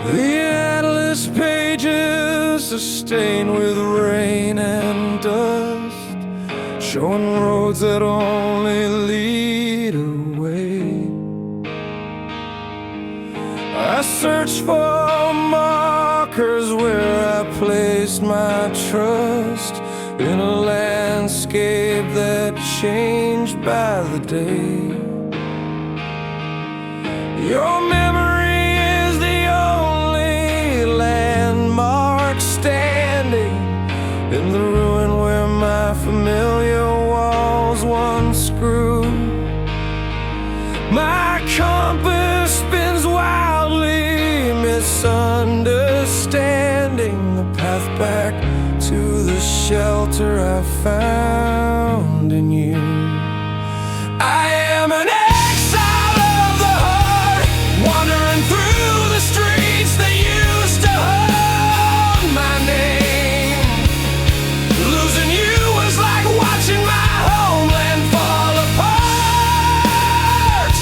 The atlas pages are stained with rain and dust, showing roads that only lead away. I search for markers where I placed my trust, in a landscape that changed by the day. Your memory is the only landmark standing in the ruin where my familiar walls once grew. My compass spins wildly, misunderstanding the path back to the shelter I found in you. I am an exile of the heart, wandering through the streets that used to hold my name. Losing you was like watching my homeland fall apart.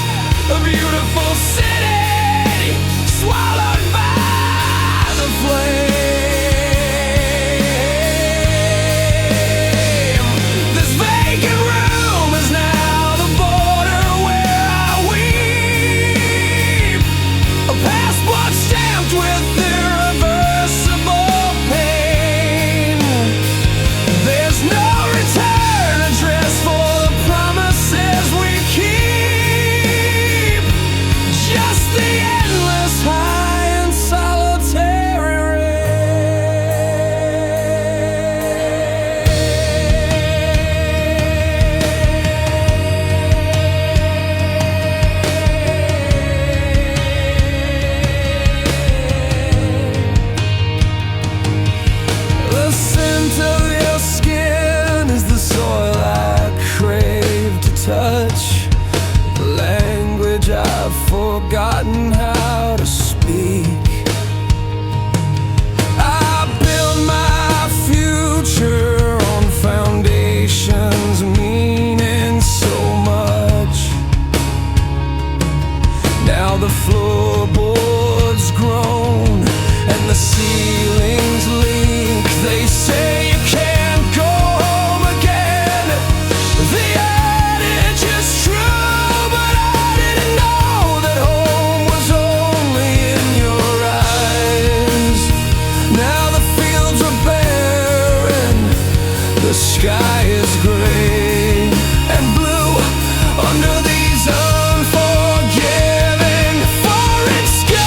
A beautiful city swallowed by the flame. I've forgotten how to speak. I build my future on foundations meaning so much. Now the floorboards groan and the ceilings leak. They say you can't go home again. The adage is true. The sky is gray and blue under these unforgiving foreign skies.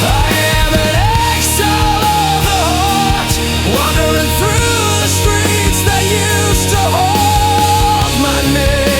I am an exile of the heart, wandering through the streets that used to hold my name.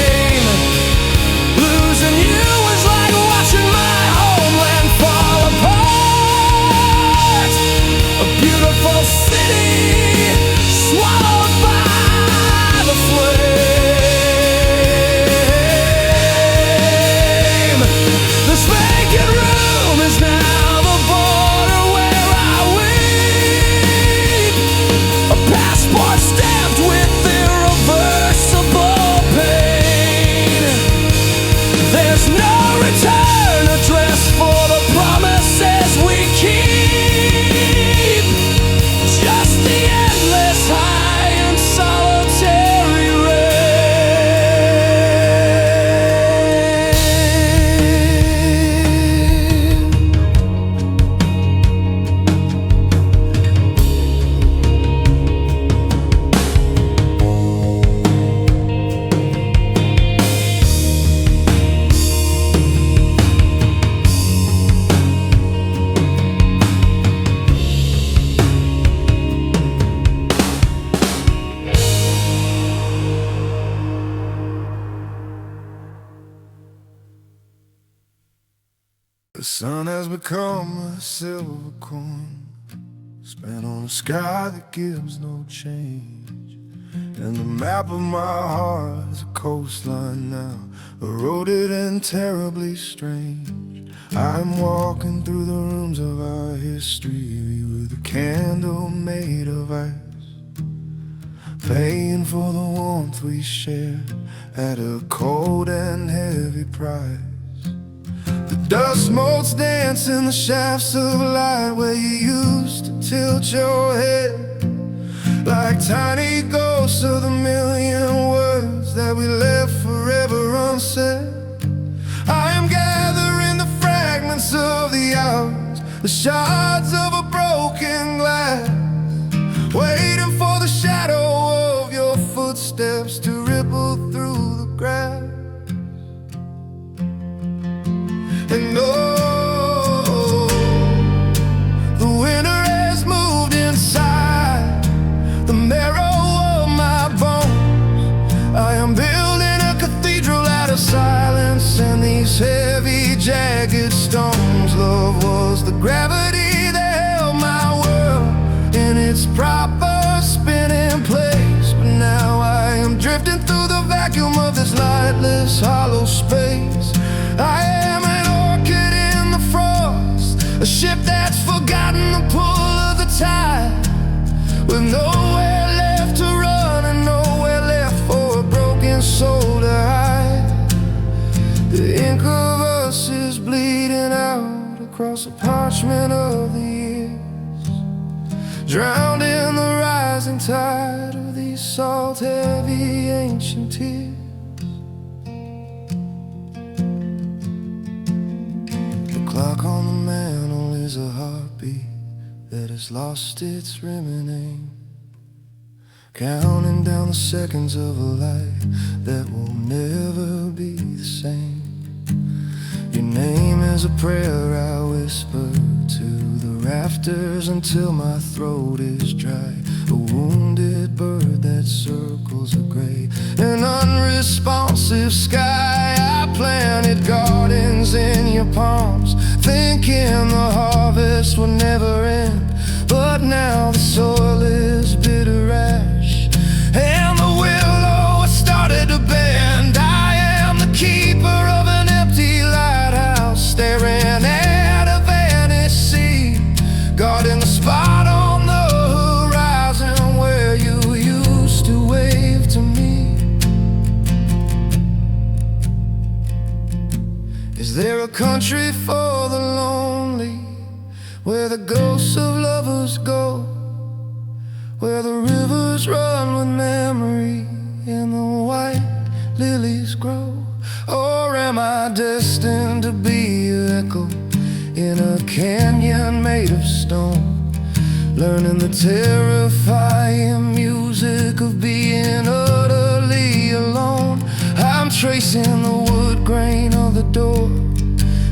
The sun has become a silver coin, spent on a sky that gives no change. And the map of my heart is a coastline now, eroded and terribly strange. I'm walking through the rooms of our history with a candle made of ice, paying for the warmth we shared at a cold and heavy price. The dust motes dance in the shafts of light where you used to tilt your head, like tiny ghosts of the million words that we left forever unsaid. I am gathering the fragments of the hours, the shards of a broken glass, waiting for the shadow of your footsteps to ripple through the grass. And oh, the winter has moved inside the marrow of my bones. I am building a cathedral out of silence and these heavy jagged stones. Love was the gravity that held my world in its proper spinning place, but now I am drifting through the vacuum of this lightless hollow space. I am an orchid in the frost, a ship that's forgotten the pull of the tide, with nowhere left to run and nowhere left for a broken soul to hide. The ink of us is bleeding out across the parchment of the years, drowned in the rising tide of these salt-heavy ancient tears. The clock on the mantle is a heartbeat that has lost its remaining, counting down the seconds of a life that will never be the same. Your name is a prayer I whisper to the rafters until my throat is dry, a wounded bird that circles a gray, an unresponsive sky. I planted gardens in your palms, thinking the harvest would never end, but now the soil is bitter ash and the willow has started to bend. I am the keeper of an empty lighthouse, staring at a vanished sea, guarding the spot on the horizon where you used to wave to me. Is there a country for the lonely, where the ghosts of lovers go, where the rivers run with memory and the white lilies grow? Or am I destined to be an echo in a canyon made of stone, learning the terrifying music of being utterly alone? I'm tracing the wood grain of the door,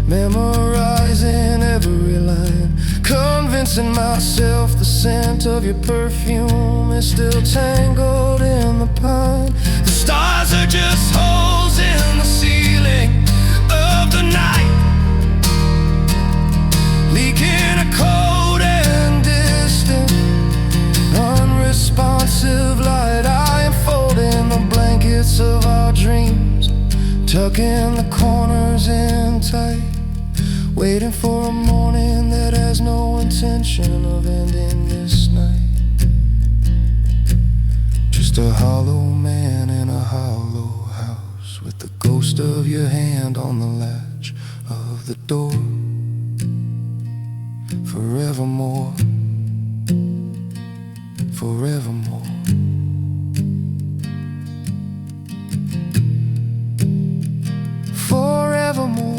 memorizing every line, convincing myself the scent of your perfume is still tangled in the pine. The stars are just holes in the ceiling of the night, leaking a cold and distant, unresponsive light. I am folding the blankets of our dreams, tucking the corners in tight, waiting for a morning that has no intention of ending this night. Just a hollow man in a hollow house, with the ghost of your hand on the latch of the door. Forevermore, forevermore. Forevermore.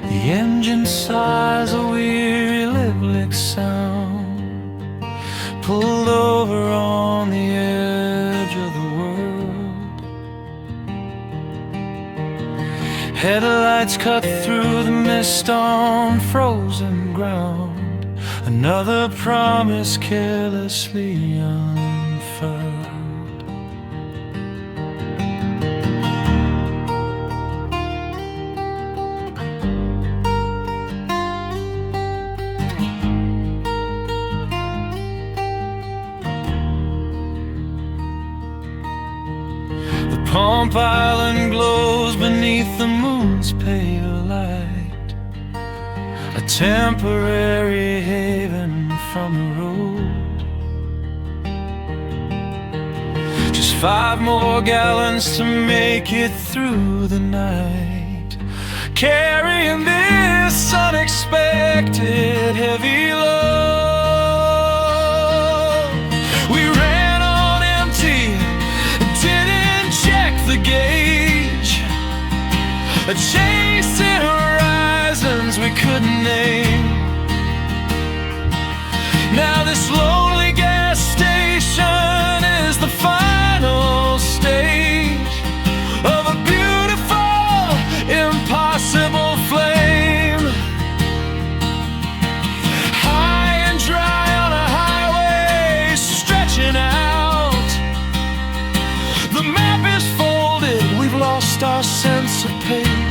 The engine sighs a weary lick sound, pulled over on the edge Headlights cut through the mist on frozen ground. Another promise carelessly unfurled. Pump Island glows beneath the moon's pale light, a temporary haven from the road. Just 5 more gallons to make it through the night, carrying this unexpected heavy load. We ran on empty, didn't check the gauge, chasing horizons we couldn't name. Now this lonely gas station is the final stage of a beautiful, impossible flame. High and dry on a highway stretching out. The map is folded, we've lost our sense of pace.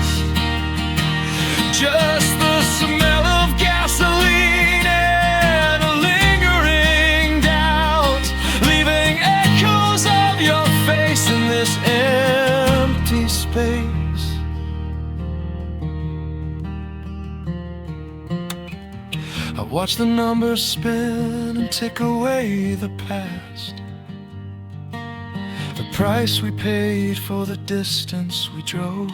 Just the smell of gasoline and a lingering doubt, leaving echoes of your face in this empty space. I watch the numbers spin and tick away the past, the price we paid for the distance we drove.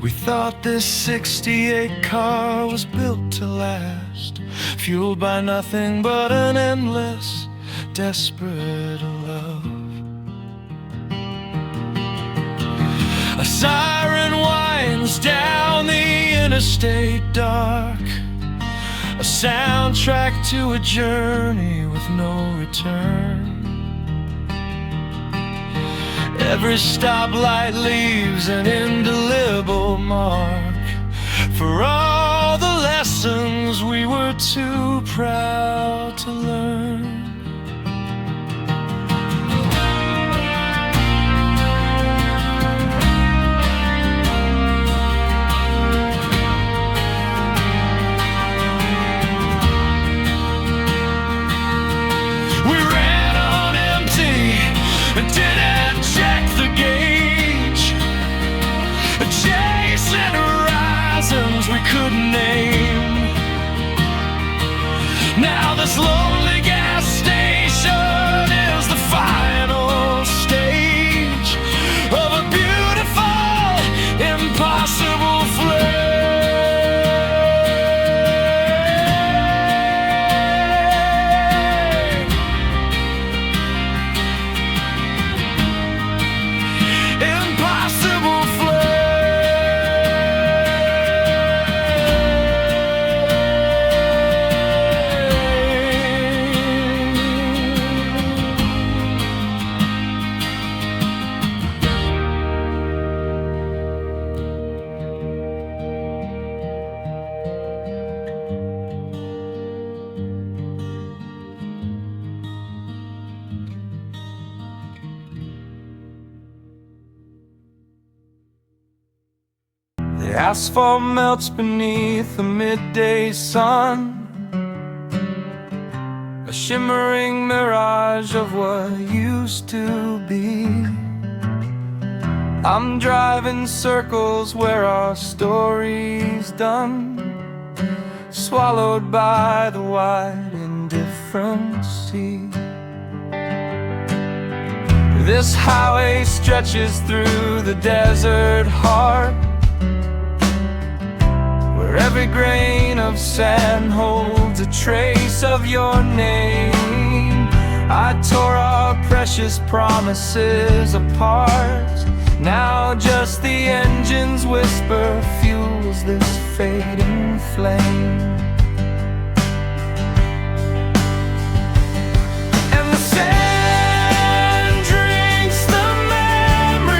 We thought this '68 car was built to last, fueled by nothing but an endless, desperate love. A siren winds down the interstate dark, a soundtrack to a journey with no return. Every stoplight leaves an indelible mark for all the lessons we were too proud to learn. We ran on empty and didn't check the gauge, chasing horizons we couldn't name. Now this lonely gas station is the final stage of a beautiful, impossible flame. Impossible The asphalt melts beneath the midday sun, a shimmering mirage of what used to be. I'm driving circles where our story's done, swallowed by the wide indifferent sea. This highway stretches through the desert heart, where every grain of sand holds a trace of your name. I tore our precious promises apart. Now just the engine's whisper fuels this fading flame. And the sand drinks the memories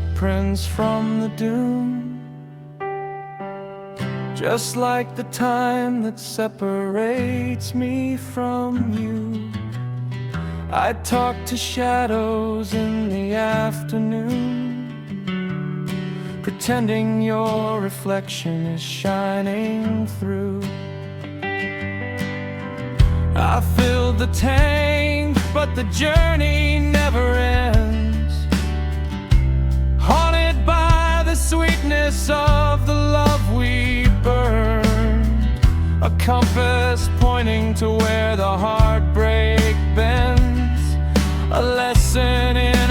footprints from the dune, just like the time that separates me from you. I talk to shadows in the afternoon, pretending your reflection is shining through. I filled the tank, but the journey never ends, haunted by the sweetness of the love we burned, a compass pointing to where the heartbreak bends, a lesson in